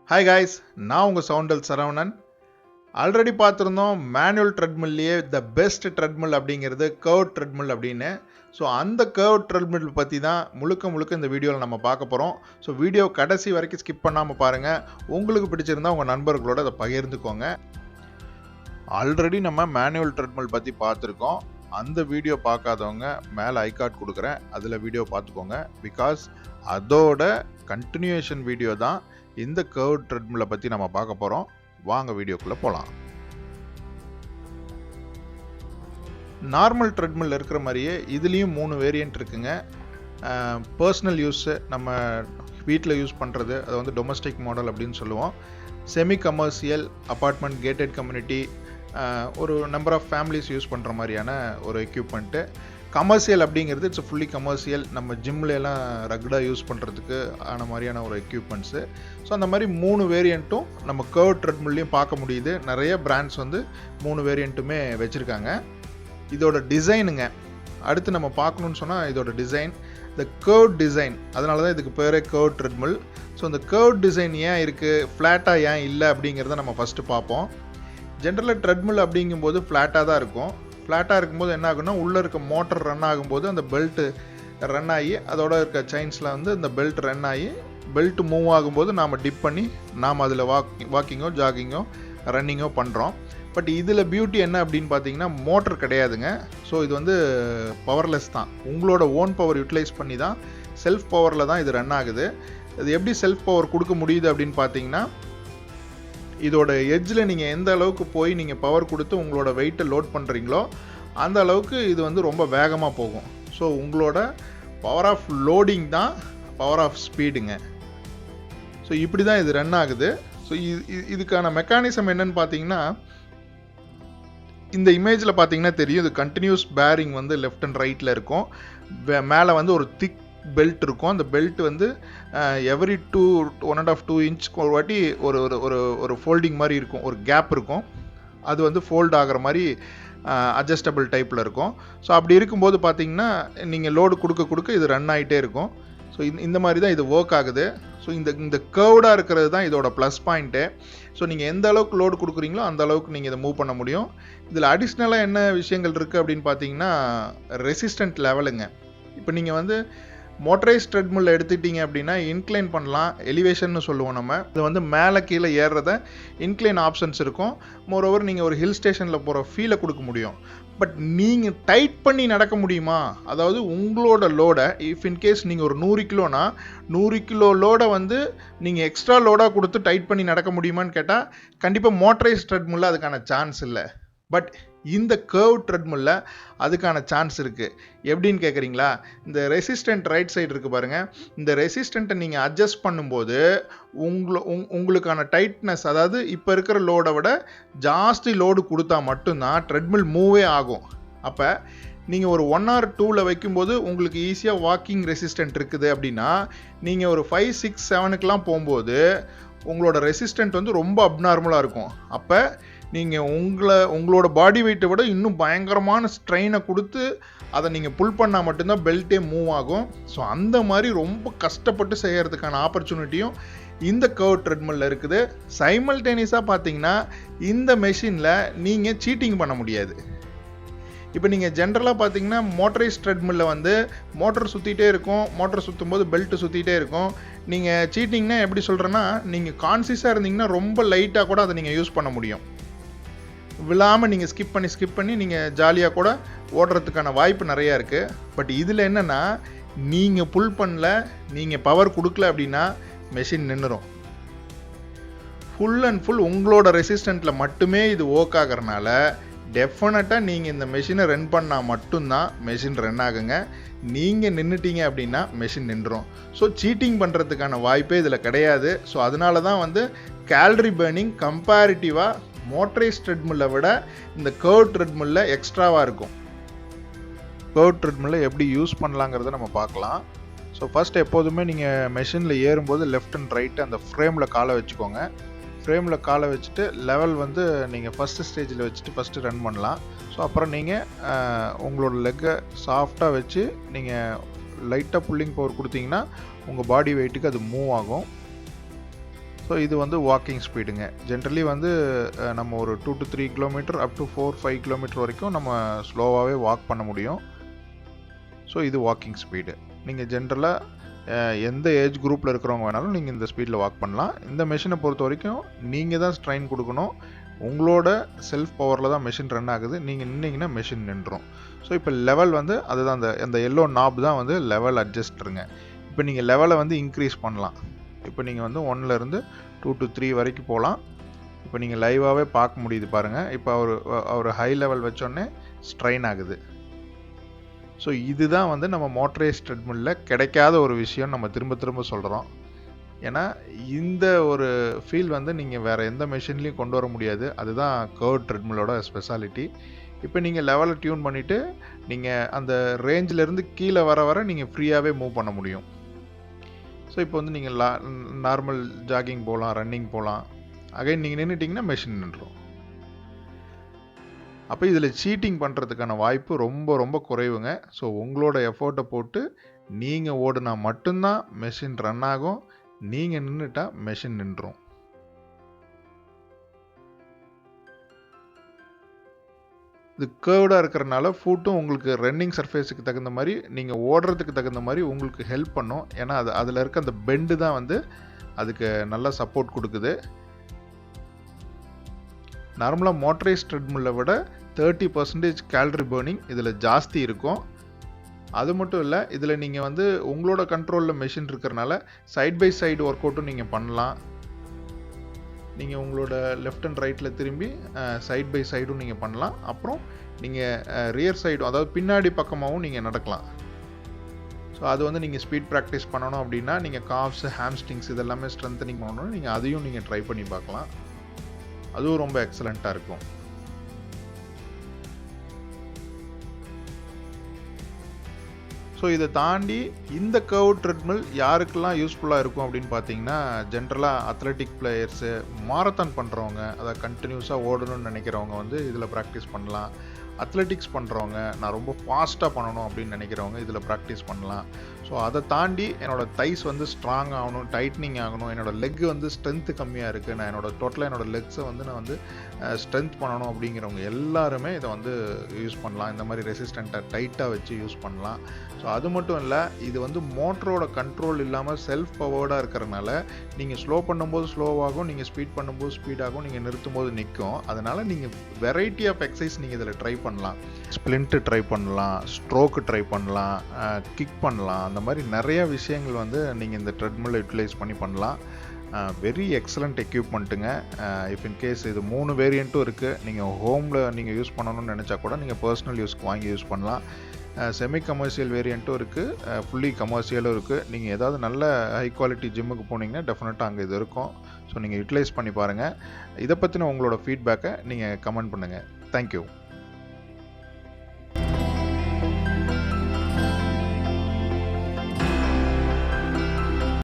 Hi guys, நான் உங்கள் soundhealth saravanan. Already பார்த்துருந்தோம் மேனுவல் ட்ரெட்மில்லையே த பெஸ்ட் ட்ரெட்மில் அப்படிங்கிறது கர்வ் ட்ரெட்மில் அப்படின்னு. ஸோ அந்த கர்வ் ட்ரெட்மில் பற்றி தான் முழுக்க இந்த வீடியோவில் நம்ம பார்க்க போகிறோம். ஸோ வீடியோ கடைசி வரைக்கும் ஸ்கிப் பண்ணாமல் பாருங்கள். உங்களுக்கு பிடிச்சிருந்தா உங்கள் நண்பர்களோட அதை பகிர்ந்துக்கோங்க. ஆல்ரெடி நம்ம மேனுவல் ட்ரெட்மில் பற்றி பார்த்துருக்கோம். அந்த வீடியோ பார்க்காதவங்க மேலே ஐகார்ட் கொடுக்குறேன், அதில் வீடியோ பார்த்துக்கோங்க. பிகாஸ் அதோட கண்டினியூஷன் வீடியோ தான் இந்த கர்வ் ட்ரெட்மில்லை பற்றி நம்ம பார்க்க போகிறோம். வாங்க வீடியோக்குள்ளே போகலாம். நார்மல் ட்ரெட்மில் இருக்கிற மாதிரியே இதுலேயும் 3 வேரியண்ட் இருக்குங்க. பர்சனல் யூஸு, நம்ம வீட்டில் யூஸ் பண்ணுறது, அதை வந்து டொமஸ்டிக் மாடல் அப்படின்னு சொல்லுவோம். Semi commercial, apartment, gated community, ஒரு நம்பர் ஆஃப் ஃபேமிலிஸ் யூஸ் பண்ணுற மாதிரியான ஒரு எக்யூப்மெண்ட்டு. கமர்ஷியல் அப்படிங்கிறது இட்ஸ் ஃபுல்லி கமர்ஷியல், நம்ம ஜிம்லெலாம் ரகுடாக யூஸ் பண்ணுறதுக்கு ஆன மாதிரியான ஒரு எக்யூப்மெண்ட்ஸு. ஸோ அந்த மாதிரி 3 வேரியண்ட்டும் நம்ம கர்வ் ட்ரெட்மில்லையும் பார்க்க முடியுது. நிறைய பிராண்ட்ஸ் வந்து 3 வேரியண்ட்டுமே வச்சுருக்காங்க. இதோட டிசைனுங்க அடுத்து நம்ம பார்க்கணுன்னு சொன்னால் இதோட டிசைன், இந்த கர்வ் டிசைன், அதனால தான் இதுக்கு பேரே கர்வ் ட்ரெட்மில். ஸோ இந்த கர்வ் டிசைன் ஏன் இருக்குது, ஃப்ளாட்டாக ஏன் இல்லை அப்படிங்கிறத நம்ம ஃபஸ்ட்டு பார்ப்போம். ஜென்ரலாக ட்ரெட்மில் அப்படிங்கும்போது ஃப்ளாட்டாக தான் இருக்கும். ஃப்ளாட்டாக இருக்கும்போது என்ன ஆகுன்னா, உள்ளே இருக்க மோட்டர் ரன் ஆகும்போது அந்த பெல்ட்டு ரன் ஆகி, அதோட இருக்க செயின்ஸில் வந்து இந்த பெல்ட் ரன் ஆகி, பெல்ட் மூவ் ஆகும்போது நாம் டிப் பண்ணி நாம் அதில் வாக்கிங்கோ ஜாகிங்கோ ரன்னிங்கோ பண்ணுறோம். பட் இதில் பியூட்டி என்ன அப்படின்னு பார்த்தீங்கன்னா, மோட்டர் கிடையாதுங்க. ஸோ இது வந்து பவர்லெஸ் தான், உங்களோட ஓன் பவர் யூட்டிலைஸ் பண்ணி தான், செல்ஃப் பவரில் தான் இது ரன் ஆகுது. இது எப்படி செல்ஃப் பவர் கொடுக்க முடியுது அப்படின்னு பார்த்தீங்கன்னா, இதோட எட்ஜில் நீங்கள் எந்த அளவுக்கு போய் நீங்கள் பவர் கொடுத்து உங்களோட வெயிட்டை லோட் பண்ணுறீங்களோ அந்த அளவுக்கு இது வந்து ரொம்ப வேகமாக போகும். ஸோ உங்களோட பவர் ஆஃப் லோடிங் தான் பவர் ஆஃப் ஸ்பீடுங்க. ஸோ இப்படி தான் இது ரன் ஆகுது. ஸோ இதுக்கான மெக்கானிசம் என்னன்னு பார்த்தீங்கன்னா, இந்த இமேஜில் பார்த்தீங்கன்னா தெரியும், இது கண்டினியூஸ் பேரிங் வந்து லெஃப்ட் அண்ட் ரைட்டில் இருக்கும். மேலே வந்து ஒரு திக் பெல்ட் இருக்கும். அந்த பெல்ட் வந்து எவ்ரி 1.5-2 இன்ச் ஒரு வாட்டி ஒரு ஒரு ஒரு ஃபோல்டிங் மாதிரி இருக்கும், ஒரு கேப் இருக்கும். அது வந்து ஃபோல்ட் ஆகிற மாதிரி அட்ஜஸ்டபிள் டைப்பில் இருக்கும். ஸோ அப்படி இருக்கும்போது பார்த்தீங்கன்னா, நீங்கள் லோடு கொடுக்க இது ரன் ஆகிட்டே இருக்கும். ஸோ இந்த மாதிரி தான் இது ஒர்க் ஆகுது. ஸோ இந்த கர்வ்டாக இருக்கிறது தான் இதோட ப்ளஸ் பாயிண்ட்டு. ஸோ நீங்கள் எந்த அளவுக்கு லோடு கொடுக்குறீங்களோ அந்த அளவுக்கு நீங்கள் இதை மூவ் பண்ண முடியும். இதில் அடிஷ்னலாக என்ன விஷயங்கள் இருக்குது அப்படின்னு பார்த்தீங்கன்னா, ரெசிஸ்டன்ட் லெவலுங்க. இப்போ நீங்கள் வந்து மோட்டரைஸ் ட்ரெட்மில் எடுத்துக்கிட்டீங்க அப்படின்னா இன்க்ளைன் பண்ணலாம், எலிவேஷன் சொல்லுவோம் நம்ம. இது வந்து மேலே கீழே ஏறுறத இன்க்ளைன் ஆப்ஷன்ஸ் இருக்கும். மோரோவர் நீங்கள் ஒரு ஹில் ஸ்டேஷனில் போகிற ஃபீலை கொடுக்க முடியும். பட் நீங்கள் டைட் பண்ணி நடக்க முடியுமா, அதாவது உங்களோட லோடை, இஃப் இன்கேஸ் நீங்கள் ஒரு 100 கிலோனா 100 கிலோ லோடை வந்து நீங்கள் எக்ஸ்ட்ரா லோடாக கொடுத்து டைட் பண்ணி நடக்க முடியுமான்னு கேட்டால் கண்டிப்பாக மோட்டரைஸ் ட்ரெட்மில்ல அதுக்கான சான்ஸ் இல்லை. பட் இந்த கர்வ் ட்ரெட்மில்ல அதுக்கான சான்ஸ் இருக்குது. எப்படின்னு கேட்குறீங்களா, இந்த ரெசிஸ்டன்ட் ரைட் சைடு இருக்குது பாருங்கள், இந்த ரெசிஸ்டண்ட்டை நீங்கள் அட்ஜஸ்ட் பண்ணும்போது உங்களுக்கான டைட்னஸ், அதாவது இப்போ இருக்கிற லோடை விட ஜாஸ்தி லோடு கொடுத்தா மட்டும்தான் ட்ரெட்மில் மூவே ஆகும். அப்போ நீங்கள் ஒரு 1 or 2 வைக்கும்போது உங்களுக்கு ஈஸியாக வாக்கிங் ரெசிஸ்டன்ட் இருக்குது அப்படின்னா, நீங்கள் ஒரு 5, 6, 7க்கெலாம் போகும்போது உங்களோட ரெசிஸ்டன்ட் வந்து ரொம்ப அப்நார்மலாக இருக்கும். அப்போ நீங்கள் உங்களோட பாடி வெயிட்டை விட இன்னும் பயங்கரமான ஸ்ட்ரெயினை கொடுத்து அதை நீங்கள் புல் பண்ணால் மட்டும்தான் பெல்ட்டே மூவ் ஆகும். ஸோ அந்த மாதிரி ரொம்ப கஷ்டப்பட்டு செய்கிறதுக்கான ஆப்பர்ச்சுனிட்டியும் இந்த கர்வ் ட்ரெட்மில்ல இருக்குது. சைமல்டேனியஸாக பார்த்தீங்கன்னா இந்த மெஷினில் நீங்கள் சீட்டிங் பண்ண முடியாது. இப்போ நீங்கள் ஜென்ரலாக பார்த்தீங்கன்னா மோட்டரைஸ் ட்ரெட்மில்ல வந்து மோட்டர் சுற்றிட்டே இருக்கும், மோட்டர் சுற்றும் போது பெல்ட்டு சுற்றிட்டே இருக்கும். நீங்கள் சீட்டிங்னா எப்படி சொல்கிறேன்னா, நீங்கள் கான்சியஸாக இருந்தீங்கன்னா ரொம்ப லைட்டாக கூட அதை நீங்கள் யூஸ் பண்ண முடியும். விழாமல் நீங்கள் ஸ்கிப் பண்ணி நீங்கள் ஜாலியாக கூட ஓடுறதுக்கான வாய்ப்பு நிறையா இருக்குது. பட் இதில் என்னென்னா, நீங்கள் புல் பண்ணல, நீங்கள் பவர் கொடுக்கல அப்படின்னா மெஷின் நின்றுடும். ஃபுல் அண்ட் ஃபுல் உங்களோட ரெசிஸ்டண்ட்டில் மட்டுமே இது ஒர்க் ஆகிறனால டெஃபினட்டாக நீங்கள் இந்த மெஷினை ரன் பண்ணால் மட்டும்தான் மெஷின் ரன் ஆகுங்க. நீங்கள் நின்றுட்டீங்க அப்படின்னா மெஷின் நின்றுடும். ஸோ சீட்டிங் பண்ணுறதுக்கான வாய்ப்பே இதில் கிடையாது. ஸோ அதனால தான் வந்து கேலரி பர்னிங் கம்பேரிட்டிவாக மோட்டரைஸ் ட்ரெட்மில்லை விட இந்த கர்வ் ட்ரெட்மில்ல எக்ஸ்ட்ராவாக இருக்கும். கர்வ் ட்ரெட்மில்லை எப்படி யூஸ் பண்ணலாங்கிறத நம்ம பார்க்கலாம். ஸோ ஃபஸ்ட் எப்போதுமே நீங்கள் மெஷினில் ஏறும்போது லெஃப்ட் அண்ட் ரைட்டு அந்த ஃப்ரேமில் காலை வச்சுக்கோங்க. ஃப்ரேமில் காலை வச்சுட்டு லெவல் வந்து நீங்கள் ஃபஸ்ட்டு ஸ்டேஜில் வச்சுட்டு ஃபஸ்ட்டு ரன் பண்ணலாம். ஸோ அப்புறம் நீங்கள் உங்களோட லெக்கை சாஃப்டாக வச்சு நீங்கள் லைட்டாக புல்லிங் பவர் கொடுத்தீங்கன்னா உங்கள் பாடி வெயிட்டுக்கு அது மூவ் ஆகும். ஸோ இது வந்து வாக்கிங் ஸ்பீடுங்க. ஜென்ரலி வந்து நம்ம ஒரு 2 to 3 kilometre up to 4-5 kilometre வரைக்கும் நம்ம ஸ்லோவாகவே வாக் பண்ண முடியும். ஸோ இது வாக்கிங் ஸ்பீடு. நீங்கள் ஜென்ரலாக எந்த ஏஜ் குரூப்பில் இருக்கிறவங்க வேணாலும் நீங்கள் இந்த ஸ்பீடில் வாக் பண்ணலாம். இந்த மெஷினை பொறுத்த வரைக்கும் நீங்கள் தான் ஸ்ட்ரெயின் கொடுக்கணும். உங்களோட செல்ஃப் பவரில் தான் மெஷின் ரன் ஆகுது. நீங்கள் நின்னீங்கன்னா மெஷின் நின்றும். ஸோ இப்போ லெவல் வந்து அதுதான் அந்த எல்லோ நாப் தான் வந்து லெவல் அட்ஜஸ்டருங்க. இப்போ நீங்கள் லெவலை வந்து இன்க்ரீஸ் பண்ணலாம். இப்போ நீங்கள் வந்து 1லேருந்து 2 to 3 வரைக்கும் போகலாம். இப்போ நீங்கள் லைவாகவே பார்க்க முடியுது பாருங்கள். இப்போ அவர் ஹை லெவல் வச்சோடனே ஸ்ட்ரெயின் ஆகுது. ஸோ இதுதான் வந்து நம்ம மோட்டரைஸ்ட் ட்ரெட்மில்லில் கிடைக்காத ஒரு விஷயம் நம்ம திரும்ப திரும்ப சொல்கிறோம். ஏன்னா இந்த ஒரு ஃபீல் வந்து நீங்கள் வேறு எந்த மெஷின்லேயும் கொண்டு வர முடியாது. அதுதான் கர்வ்ட் ட்ரெட்மில்லோட ஸ்பெஷாலிட்டி. இப்போ நீங்கள் லெவலை டியூன் பண்ணிவிட்டு நீங்கள் அந்த ரேஞ்சிலேருந்து கீழே வர நீங்கள் ஃப்ரீயாகவே மூவ் பண்ண முடியும். ஸோ இப்போ வந்து நீங்கள் நார்மல் ஜாகிங் போகலாம், ரன்னிங் போகலாம். அகைன் நீங்கள் நின்றுட்டிங்கன்னா மெஷின் நின்றுடும். அப்போ இதில் சீட்டிங் பண்ணுறதுக்கான வாய்ப்பு ரொம்ப ரொம்ப குறைவுங்க. ஸோ உங்களோட எஃபோர்ட்டை போட்டு நீங்கள் ஓடுனா மட்டும்தான் மெஷின் ரன் ஆகும். நீங்கள் நின்றுட்டா மெஷின் நின்றுடும். இது கேர்வ்டாக இருக்கிறனால ஃபுட்டும் உங்களுக்கு ரன்னிங் சர்ஃபேஸுக்கு தகுந்த மாதிரி நீங்கள் ஓடுறதுக்கு தகுந்த மாதிரி உங்களுக்கு ஹெல்ப் பண்ணும். ஏன்னா அதில் இருக்க அந்த பெண்டு தான் வந்து அதுக்கு நல்லா சப்போர்ட் கொடுக்குது. நார்மலாக மோட்டரைஸ்ட் ட்ரெட்மில்லை விட 30% கேலரி பர்னிங் இதில் ஜாஸ்தி இருக்கும். அது மட்டும் இல்லை, இதில் நீங்கள் வந்து உங்களோட கண்ட்ரோலில் மெஷின் இருக்கிறனால சைட் பை சைடு ஒர்க் அவுட்டும் நீங்கள் பண்ணலாம். நீங்கள் உங்களோட லெஃப்ட் அண்ட் ரைட்டில் திரும்பி சைட் பை சைடும் நீங்கள் பண்ணலாம். அப்புறம் நீங்கள் ரியர் சைடும், அதாவது பின்னாடி பக்கமாகவும் நீங்கள் நடக்கலாம். ஸோ அது வந்து நீங்கள் ஸ்பீட் ப்ராக்டிஸ் பண்ணணும் அப்படின்னா நீங்கள் காஃப்ஸ், ஹாம்ஸ்ட்ரிங்ஸ் இதெல்லாமே ஸ்ட்ரென்தனிங் பண்ணணும். நீங்கள் அதையும் நீங்கள் ட்ரை பண்ணி பார்க்கலாம். அதுவும் ரொம்ப எக்ஸலண்ட்டாக இருக்கும். ஸோ இதை தாண்டி இந்த கர்வ்ட் ட்ரெட்மில் யாருக்கெல்லாம் யூஸ்ஃபுல்லாக இருக்கும் அப்படின்னு பார்த்தீங்கன்னா, ஜென்ரலாக அத்லெட்டிக் பிளேயர்ஸு, மாரத்தான் பண்ணுறவங்க, அதை கண்டினியூஸாக ஓடணும்னு நினைக்கிறவங்க வந்து இதில் ப்ராக்டிஸ் பண்ணலாம். அத்லெட்டிக்ஸ் பண்ணுறவங்க, நான் ரொம்ப ஃபாஸ்ட்டாக பண்ணணும் அப்படின்னு நினைக்கிறவங்க இதில் ப்ராக்டிஸ் பண்ணலாம். ஸோ அதை தாண்டி என்னோடய தைஸ் வந்து ஸ்ட்ராங் ஆகணும், டைட்னிங் ஆகணும், என்னோடய லெக் வந்து ஸ்ட்ரென்த்து கம்மியாக இருக்குது, நான் என்னோடய லெக்ஸை வந்து நான் வந்து ஸ்ட்ரென்த் பண்ணணும் அப்படிங்கிறவங்க எல்லாருமே இதை வந்து யூஸ் பண்ணலாம். இந்த மாதிரி ரெசிஸ்டண்ட்டாக டைட்டாக வச்சு யூஸ் பண்ணலாம். ஸோ அது மட்டும் இல்லை, இது வந்து மோட்டரோட கண்ட்ரோல் இல்லாமல் செல்ஃப் பவர்டாக இருக்கிறனால நீங்கள் ஸ்லோ பண்ணும்போது ஸ்லோவாகும், நீங்கள் ஸ்பீட் பண்ணும்போது ஸ்பீடாகும், நீங்கள் நிறுத்தும் போது நிற்கும். அதனால் நீங்கள் வெரைட்டி ஆஃப் எக்ஸசைஸ் நீங்கள் இதில் ட்ரை பண்ணலாம். ஸ்ப்ளிண்ட்டு ட்ரை பண்ணலாம், ஸ்ட்ரோக்கு ட்ரை பண்ணலாம், கிக் பண்ணலாம். அந்த மாதிரி நிறைய விஷயங்கள் வந்து நீங்கள் இந்த ட்ரெட்மில்லை யூட்டிலைஸ் பண்ணி பண்ணலாம். வெரி எக்ஸலண்ட் எக்யூப்மெண்ட்டுங்க. இஃப் இன்கேஸ் இது 3 வேரியண்ட்டும் இருக்குது. நீங்கள் ஹோமில் நீங்கள் யூஸ் பண்ணணும்னு நினச்சா கூட நீங்கள் பர்சனல் யூஸ்க்கு வாங்கி யூஸ் பண்ணலாம். செமி கமர்ஷியல் வேரியண்ட்டும் இருக்குது, ஃபுல்லி கமர்ஷியலும் இருக்குது. நீங்கள் ஏதாவது நல்ல ஹை குவாலிட்டி ஜிம்முக்கு போனீங்கன்னா டெஃபினட்டாக அங்கே இது இருக்கும். ஸோ நீங்கள் யூட்டிலைஸ் பண்ணி பாருங்கள். இதை பற்றின உங்களோட ஃபீட்பேக்கை நீங்கள் கமெண்ட் பண்ணுங்கள். தேங்க்யூ.